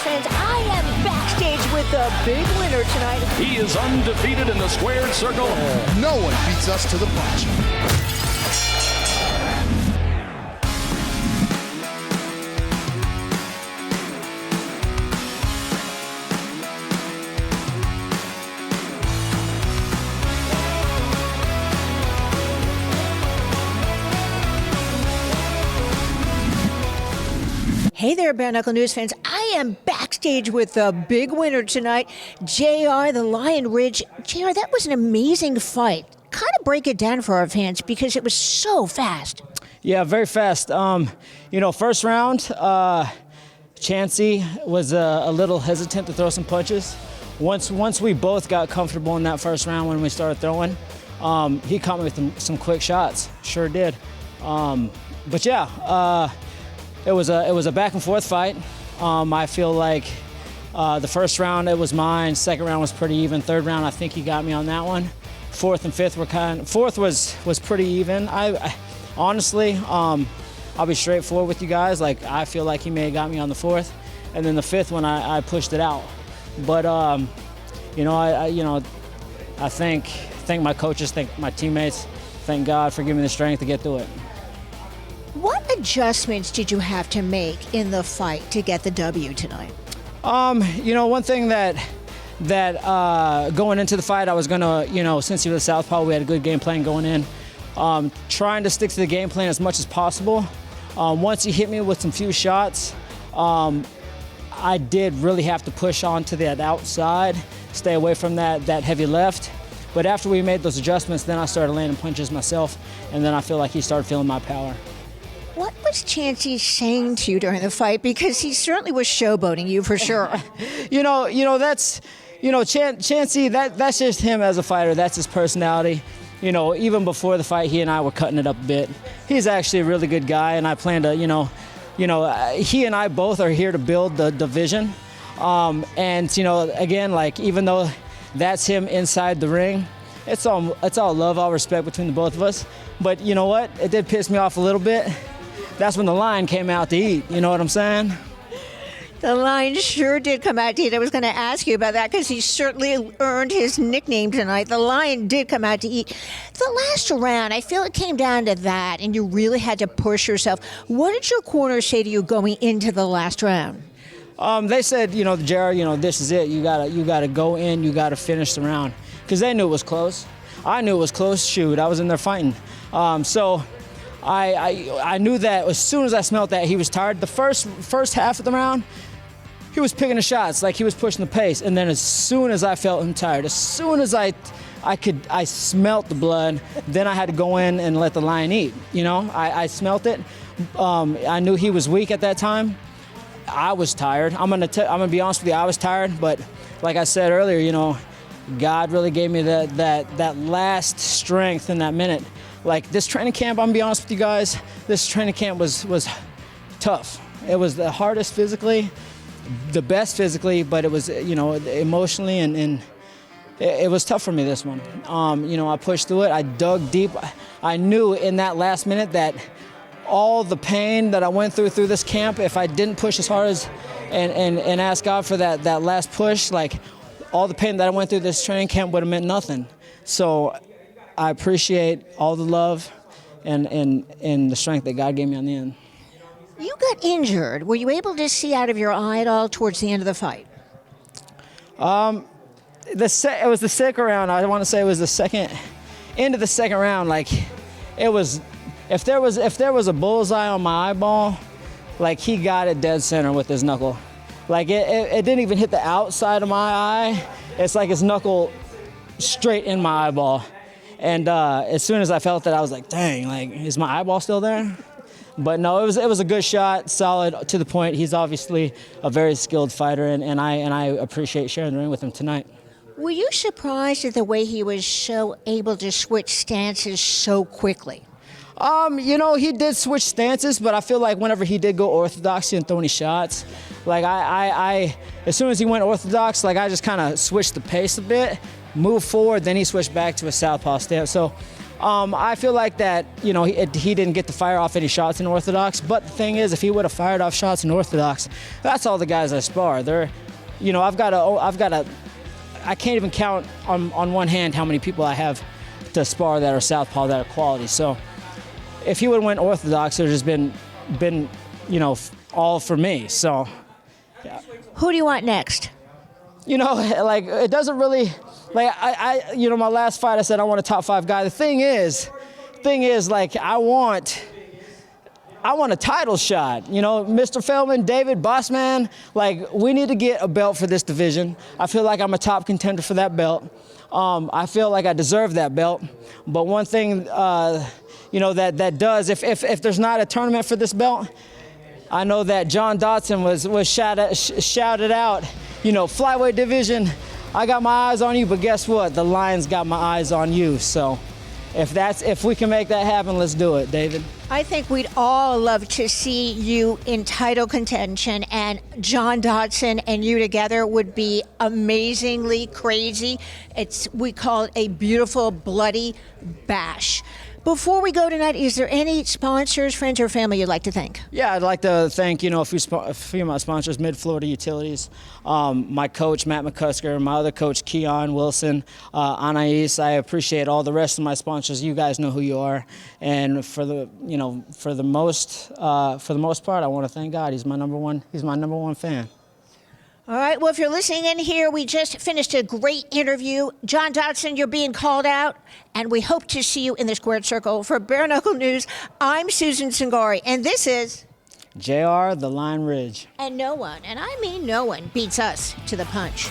fans. I am backstage with the big winner tonight. He is undefeated in the squared circle. No one beats us to the punch. Hey there, Bare Knuckle News fans. I am backstage with the big winner tonight, JR, the Lion Ridge. JR, that was an amazing fight. Kind of break it down for our fans because it was so fast. Yeah, very fast. First round, Chancey was a little hesitant to throw some punches. Once we both got comfortable in that first round when we started throwing, he caught me with some quick shots. Sure did. It was a back and forth fight. I feel like the first round it was mine. Second round was pretty even. Third round I think he got me on that one. Fourth and fifth were fourth was pretty even. I honestly, I'll be straightforward with you guys. Like I feel like he may have got me on the fourth, and then the fifth one I pushed it out. But I thank my coaches, thank my teammates, thank God for giving me the strength to get through it. What adjustments did you have to make in the fight to get the W tonight? One thing that going into the fight, I was gonna, since he was a southpaw, we had a good game plan going in. Trying to stick to the game plan as much as possible. Once he hit me with some few shots, I did really have to push on to that outside, stay away from that heavy left. But after we made those adjustments, then I started landing punches myself, and then I feel like he started feeling my power. What was Chancey saying to you during the fight? Because he certainly was showboating you for sure. Chancey, that's just him as a fighter. That's his personality. Even before the fight, he and I were cutting it up a bit. He's actually a really good guy, and I plan to, he and I both are here to build the division. Again, like even though that's him inside the ring, it's all love, all respect between the both of us. But you know what? It did piss me off a little bit. That's when the lion came out to eat. You know what I'm saying? The Lion sure did come out to eat. I was going to ask you about that because he certainly earned his nickname tonight. The Lion did come out to eat. The last round, I feel it came down to that, and you really had to push yourself. What did your corner say to you going into the last round? They said, Jared, this is it. You gotta go in. You gotta finish the round because they knew it was close. I knew it was close. Shoot, I was in there fighting. I knew that as soon as I smelled that he was tired. The first half of the round, he was picking the shots, like he was pushing the pace. And then as soon as I felt him tired, as soon as I smelt the blood, then I had to go in and let the lion eat. I smelt it. I knew he was weak at that time. I was tired. I'm gonna be honest with you. I was tired, but like I said earlier, God really gave me that last strength in that minute. Like this training camp, I'm gonna be honest with you guys, this training camp was tough. It was the hardest physically, the best physically, but it was, emotionally and it was tough for me, this one. I pushed through it, I dug deep. I knew in that last minute that all the pain that I went through this camp, if I didn't push as hard as and ask God for that last push, like all the pain that I went through this training camp would have meant nothing. So I appreciate all the love and the strength that God gave me on the end. You got injured. Were you able to see out of your eye at all towards the end of the fight? It was the second round. I want to say it was the second end of the second round. Like it was, if there was a bullseye on my eyeball, like he got it dead center with his knuckle. Like it didn't even hit the outside of my eye. It's like his knuckle straight in my eyeball. And as soon as I felt that, I was like, dang, like, is my eyeball still there? But no, it was a good shot, solid, to the point. He's obviously a very skilled fighter, and I appreciate sharing the ring with him tonight. Were you surprised at the way he was so able to switch stances so quickly? He did switch stances, but I feel like whenever he did go orthodox, he didn't throw any shots. Like I as soon as he went orthodox, like I just kind of switched the pace a bit, moved forward, then he switched back to a southpaw stance. So I feel like that, you know, he didn't get to fire off any shots in Orthodox. But the thing is, if he would have fired off shots in Orthodox, that's all the guys I spar. They're, you know, I can't even count on one hand how many people I have to spar that are southpaw that are quality. So if he would have went Orthodox, it would have just been, you know, all for me. So. Yeah. Who do you want next? You know, like, it doesn't really, like, you know, my last fight I said I want a top 5 guy. The thing is, like, I want a title shot. You know, Mr. Feldman, David, Bossman, like, we need to get a belt for this division. I feel like I'm a top contender for that belt. I feel like I deserve that belt. But one thing, you know, that does, if there's not a tournament for this belt, I know that John Dotson was shouted out, you know, flyweight division, I got my eyes on you, but guess what? The Lions got my eyes on you. So if we can make that happen, let's do it, David. I think we'd all love to see you in title contention, and John Dotson and you together would be amazingly crazy. We call it a beautiful, bloody bash. Before we go tonight, is there any sponsors, friends, or family you'd like to thank? Yeah, I'd like to thank, you know, a few of my sponsors, Mid-Florida Utilities, my coach, Matt McCusker, my other coach, Keon Wilson, Anais. I appreciate all the rest of my sponsors. You guys know who you are. And for the most part, I want to thank God. He's my number one fan. All right, well, if you're listening in here, we just finished a great interview. John Dotson, you're being called out, and we hope to see you in the squared circle. For Bare Knuckle News, I'm Susan Singari, and this is JR, the Line Ridge. And no one, and I mean no one, beats us to the punch.